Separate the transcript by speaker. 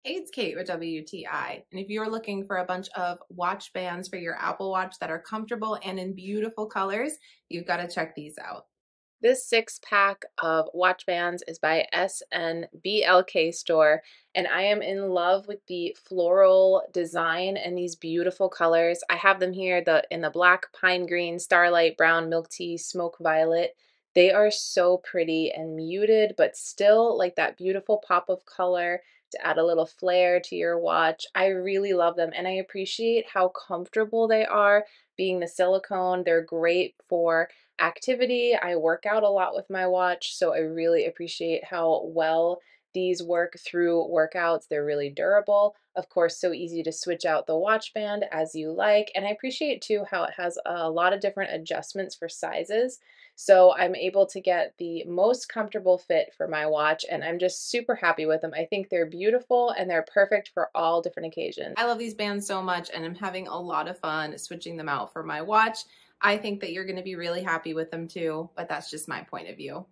Speaker 1: Hey, it's Kate with WTI. And if you're looking for a bunch of watch bands for your Apple Watch that are comfortable and in beautiful colors, you've got to check these out. This 6 pack of watch bands is by SNBLK store, and I am in love with the floral design and these beautiful colors. I have them here in the black, pine green, starlight, brown, milk tea, smoke violet. They are so pretty and muted, but still like that beautiful pop of color to add a little flair to your watch. I really love them, and I appreciate how comfortable they are being the silicone. They're great for activity. I work out a lot with my watch, so I really appreciate how well these work through workouts. They're really durable. Of course, so easy to switch out the watch band as you like. And I appreciate too how it has a lot of different adjustments for sizes. So I'm able to get the most comfortable fit for my watch, and I'm just super happy with them. I think they're beautiful and they're perfect for all different occasions. I love these bands so much, and I'm having a lot of fun switching them out for my watch. I think that you're going to be really happy with them too, but that's just my point of view.